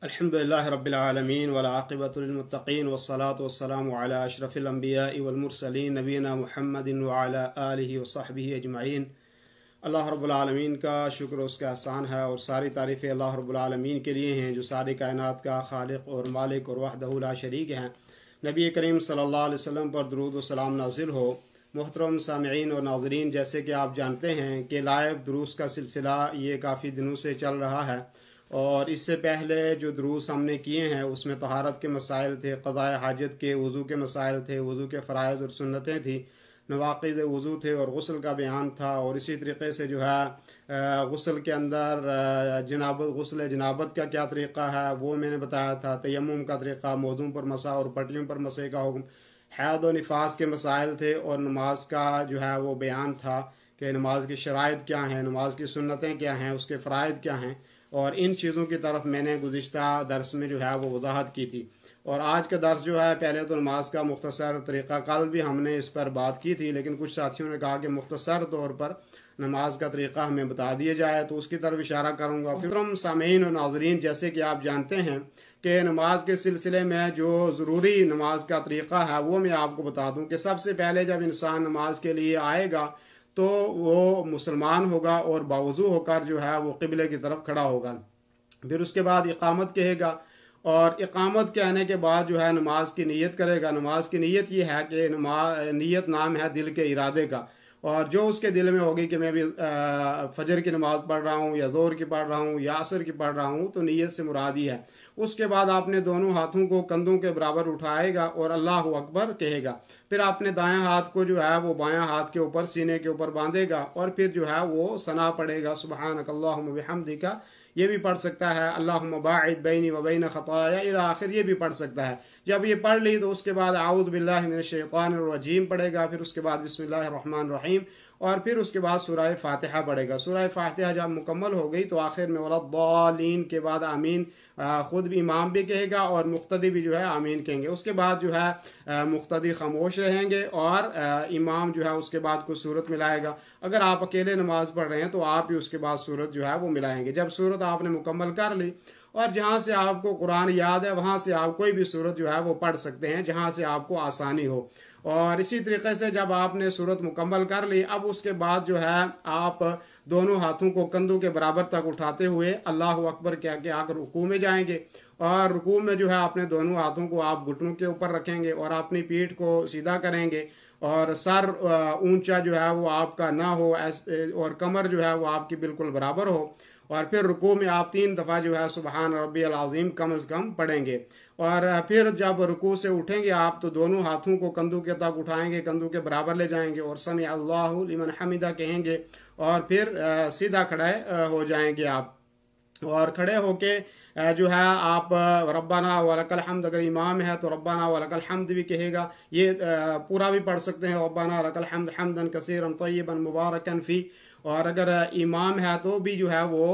अल्हम्दुलिल्लाहि रब्बिल आलमीन वल आक़िबतु लिल मुत्तक़ीन वस्सलातु वस्सलामु अला अशरफिल अंबियाइ वल मुरसलीन नबीना मुहम्मदिन व अला आलिहि व सहबिहि अजमईन। अल्लाह रब्बुल आलमीन का शुक्र उसका एहसान है और सारी तारीफ़ें अल्लाह रब्बुल आलमीन के लिए हैं जो सारी कायनात का खालिक और मालिक और वहदहु ला शरीक हैं। नबी करीम सल्लल्लाहु अलैहि वसल्लम पर दुरूद व सलाम नाज़िल हो। मोहतरम सामईन और नाज़रीन, जैसे कि आप जानते हैं कि लाइव दुरूस का सिलसिला ये काफ़ी दिनों से चल रहा है और इससे पहले जो दुरूस हमने किए हैं उसमें तहारत के मसाइल थे, क़ज़ाए हाजत के, वज़ू के मसाइल थे, वज़ू के फ़राइज़ और सुन्नतें थी, नवाक़िज़ वज़ू थे और गुस्ल का बयान था। और इसी तरीके से जो है गुस्ल के अंदर गुस्ल जनाबत का क्या तरीक़ा है वो मैंने बताया था। तयम्मुम का तरीक़ा, मौज़ू पर मसा और पट्टियों पर मसे का हुक्म, हैद और निफास के मसाइल थे और नमाज का जो है वो बयान था कि नमाज की शराइत क्या हैं, नमाज की सुन्नतें क्या हैं, उसके फ़राइज़ क्या हैं। और इन चीज़ों की तरफ मैंने गुज़िश्ता दर्स में जो है वो वजाहत की थी। और आज का दर्स जो है, पहले तो नमाज का मुख्तसर तरीक़ा, कल भी हमने इस पर बात की थी लेकिन कुछ साथियों ने कहा कि मुख्तसर तौर पर नमाज का तरीक़ा हमें बता दिया जाए, तो उसकी तरफ इशारा करूँगा। फिर सामीन और नाज़रीन, जैसे कि आप जानते हैं कि नमाज के सिलसिले में जो ज़रूरी नमाज का तरीक़ा है वो मैं आपको बता दूँ कि सबसे पहले जब इंसान नमाज के लिए आएगा तो वो मुसलमान होगा और बावज़ू होकर जो है वो क़िबले की तरफ खड़ा होगा। फिर उसके बाद इक़ामत कहेगा और इक़ामत कहने के बाद जो है नमाज की नीयत करेगा। नमाज की नीयत ये है कि नीयत नाम है दिल के इरादे का, और जो उसके दिल में होगी कि मैं भी फजर की नमाज़ पढ़ रहा हूँ या ज़ोहर की पढ़ रहा हूँ या असर की पढ़ रहा हूँ, तो नीयत से मुराद ही है। उसके बाद आपने दोनों हाथों को कंधों के बराबर उठाएगा और अल्लाहु अकबर कहेगा। फिर आपने दायां हाथ को जो है वो बायां हाथ के ऊपर सीने के ऊपर बांधेगा और फिर जो है वो सना पड़ेगा, सुबहानक अल्लाहुम्मा बिहम्दिका, ये भी पढ़ सकता है, अल्लाहुम्मा बाइद बैनी व बैन खताया इला आखिर, ये भी पढ़ सकता है। जब ये पढ़ ली तो उसके बाद आऊज़ु बिल्लाहि मिनश शैतानिर रजीम पढ़ेगा, फिर उसके बाद बिस्मिल्लाहिर रहमानिर रहीम, और फिर उसके बाद सूरह फातिहा पढ़ेगा। सूरह फातिहा जब मुकम्मल हो गई तो आखिर में वलद्दालीन के बाद आमीन ख़ुद भी इमाम भी कहेगा और मुक्तदी भी जो है आमीन कहेंगे। उसके बाद जो है मुक्तदी खामोश रहेंगे और इमाम जो है उसके बाद कुछ सूरत मिलाएगा। अगर आप अकेले नमाज पढ़ रहे हैं तो आप ही उसके बाद सूरत जो है वो मिलाएंगे। जब सूरत आपने मुकम्मल कर ली और जहाँ से आपको कुरान याद है वहाँ से आप कोई भी सूरत जो है वो पढ़ सकते हैं जहाँ से आपको आसानी हो। और इसी तरीके से जब आपने सूरत मुकम्मल कर ली, अब उसके बाद जो है आप दोनों हाथों को कंधों के बराबर तक उठाते हुए अल्लाहु अकबर कह के आकर रुकू में जाएंगे। और रुकू में जो है अपने दोनों हाथों को आप घुटनों के ऊपर रखेंगे और अपनी पीठ को सीधा करेंगे और सर ऊंचा जो है वो आपका ना हो और कमर जो है वो आपकी बिल्कुल बराबर हो। और फिर रुकू में आप 3 दफ़ा जो है सुबहान रब्बियल अज़ीम कम से कम पढ़ेंगे। और फिर जब रुकू से उठेंगे आप तो दोनों हाथों को कंधों के तक उठाएंगे, कंधों के बराबर ले जाएंगे और समी अल्लाहु लिमन हमिदा कहेंगे और फिर सीधा खड़े हो जाएंगे आप। और खड़े होके जो है आप रब्बाना वलकल हम्द, अगर इमाम है तो रब्बाना वलकल हम्द भी कहेगा। ये पूरा भी पढ़ सकते हैं, रब्बाना वलकल हम्द हम्दन कसीरन तय्यबन मुबारकन फी। और अगर इमाम है तो भी जो है वो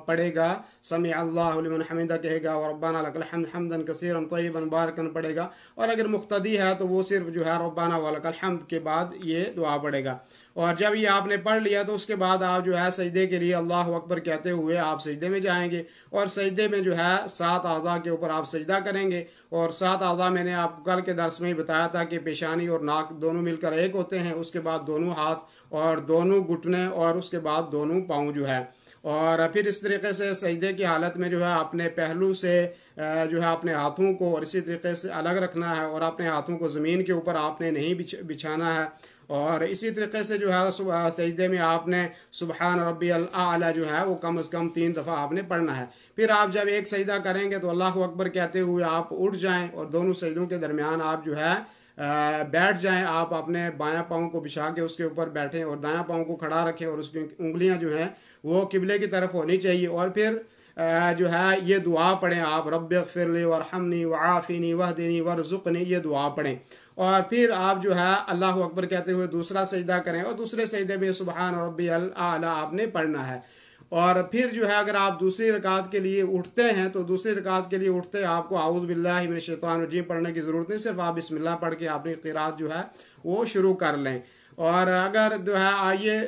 पढ़ेगा समी अल्लाहु लिमन हमिदा कहेगा और रब्बाना लकल हम्द हम्दन कसीरन तय्यबन मुबारकन पढ़ेगा। और अगर मुक्तदी है तो वो सिर्फ जो है रब्बाना वलकल हम्द के बाद ये दुआ पढ़ेगा। और जब ये आपने पढ़ लिया तो उसके बाद आप जो है सजदे के लिए अल्लाहु अकबर कहते हुए आप सजदे में जाएंगे और सजदे में जो है 7 आज़ा के ऊपर आप सजदा करेंगे। और 7 आज़ा मैंने आपको कल के दर्स में ही बताया था कि पेशानी और नाक दोनों मिलकर एक होते हैं, उसके बाद दोनों हाथ और दोनों घुटने और उसके बाद दोनों पाँव जो है। और फिर इस तरीके से सजदे की हालत में जो है अपने पहलू से जो है अपने हाथों को और इसी तरीके से अलग रखना है और अपने हाथों को ज़मीन के ऊपर आपने नहीं बिछाना है। और इसी तरीके से जो है सजदे में आपने सुबहान रब्बियल आला जो है वो कम से कम 3 दफ़ा आपने पढ़ना है। फिर आप जब एक सजदा करेंगे तो अल्लाहु अकबर कहते हुए आप उठ जाएं और दोनों सजदों के दरमियान आप जो है बैठ जाएं। आप अपने बायां पाँव को बिछा के उसके ऊपर बैठें और दायां पाँव को खड़ा रखें और उसकी उंगलियां जो हैं वो किबले की तरफ होनी चाहिए। और फिर जो है ये दुआ पढ़ें आप, रब्बिग़फिरली वरहमनी वआफ़िनी वहदिनी वरज़ुक़नी, ये दुआ पढ़ें। और फिर आप जो है अल्लाहु अकबर कहते हुए दूसरा सजदा करें और दूसरे सजदे में सुबहान रब्बियल आला आपने पढ़ना है। और फिर जो है अगर आप दूसरी रकात के लिए उठते हैं तो दूसरी रकात के लिए उठते आपको आऊज़ु बिल्लाहि मिनश शैतानिर रजीम पढ़ने की ज़रूरत नहीं, सिर्फ आप बिस्मिल्लाह पढ़ के अपनी क़िरात जो है वो शुरू कर लें। और अगर जो है आइए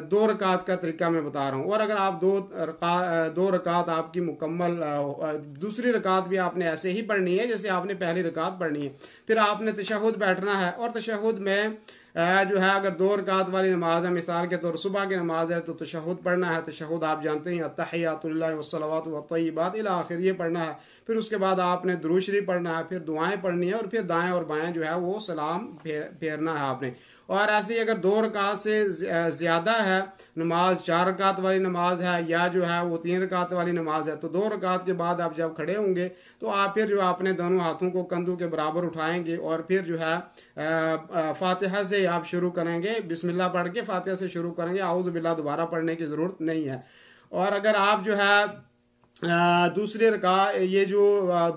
2 रकात का तरीका मैं बता रहा हूँ। और अगर आप दो रकात आपकी मुकम्मल, दूसरी रकात भी आपने ऐसे ही पढ़नी है जैसे आपने पहली रकात पढ़नी है। फिर आपने तशहुद बैठना है और तशहुद में जो है अगर 2 रकात वाली नमाज है, मिसाल के तौर सुबह की नमाज है तो तशहुद पढ़ना है। तशहुद आप जानते हैं अत्तहियातुल्लाहि वस्सलावातु वत्तय्यिबात इला आखिर, ये पढ़ना है। फिर उसके बाद आपने दुरूद शरीफ पढ़ना है, फिर दुआएं पढ़नी है और फिर दाएं और बाएं जो है वो सलाम फेरना है आपने। और ऐसे ही अगर 2 रकात से ज़्यादा है नमाज, 4 रकात वाली नमाज है या जो है वो 3 रकात वाली नमाज है, तो 2 रकात के बाद आप जब खड़े होंगे तो आप फिर जो आपने दोनों हाथों को कंधों के बराबर उठाएंगे और फिर जो है फातिहा से आप शुरू करेंगे, बिस्मिल्लाह पढ़ के फातिहा से शुरू करेंगे, आऊज़ु बिल्लाह दोबारा पढ़ने की ज़रूरत नहीं है। और अगर आप जो है दूसरे ये जो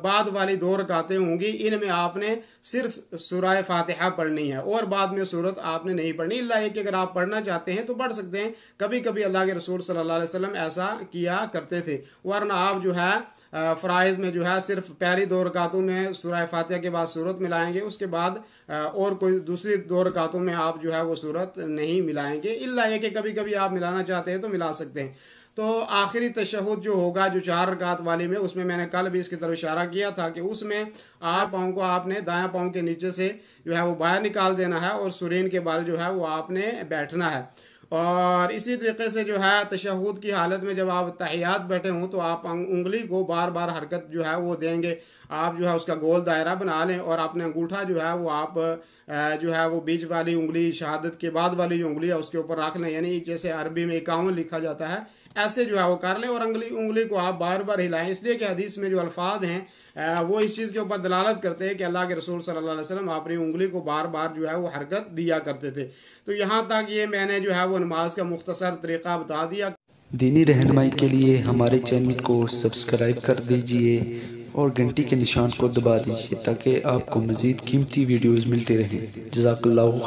बाद वाली 2 रकातें होंगी, इनमें आपने सिर्फ सूरह फातिहा पढ़नी है और बाद में सूरत आपने नहीं पढ़नी। इल्ला एक अगर आप पढ़ना चाहते हैं तो पढ़ सकते हैं, कभी कभी अल्लाह के रसूल सल्लल्लाहु अलैहि वसल्लम ऐसा किया करते थे। वरना आप जो है फ़राइज़ में जो है सिर्फ पहली 2 रकातों में सूरह फातिहा के बाद सूरत मिलाएंगे, उसके बाद और कोई दूसरी 2 रकातों में आप जो है वो सूरत नहीं मिलाएंगे। इल्ला एक कि कभी कभी आप मिलाना चाहते हैं तो मिला सकते हैं। तो आखिरी तशहुद जो होगा जो 4 रकात वाली में, उसमें मैंने कल भी इसकी तरफ इशारा किया था कि उसमें आप पाँव को आपने दायां पाँव के नीचे से जो है वो बाहर निकाल देना है और सुरीन के बाल जो है वो आपने बैठना है। और इसी तरीके से जो है तशहुद की हालत में जब आप तहियात बैठे हों तो आप उंगली को बार बार हरकत जो है वो देंगे। आप जो है उसका गोल दायरा बना लें और अपने अंगूठा जो है वो आप जो है वो बीच वाली उंगली, शहादत के बाद वाली जो उंगली है उसके ऊपर रख लें, यानी जैसे अरबी में 51 लिखा जाता है ऐसे जो है वो कर लें। और उंगली को आप बार बार हिलाएं, इसलिए कि हदीस में जो अल्फाज हैं वो इस चीज़ के ऊपर दलालत करते हैं कि अल्लाह के रसूल सल्लल्लाहु अलैहि वसल्लम अपनी उंगली को बार बार जो है वो हरकत दिया करते थे। तो यहाँ तक ये मैंने जो है वो नमाज का मुख्तसर तरीक़ा बता दिया। दीनी रहनुमाई के लिए हमारे चैनल को सब्सक्राइब कर दीजिए और घंटी के निशान को दबा दीजिए ताकि आपको मज़ीद कीमती वीडियोज़ मिलते रहें। जज़ाकल्लाहु।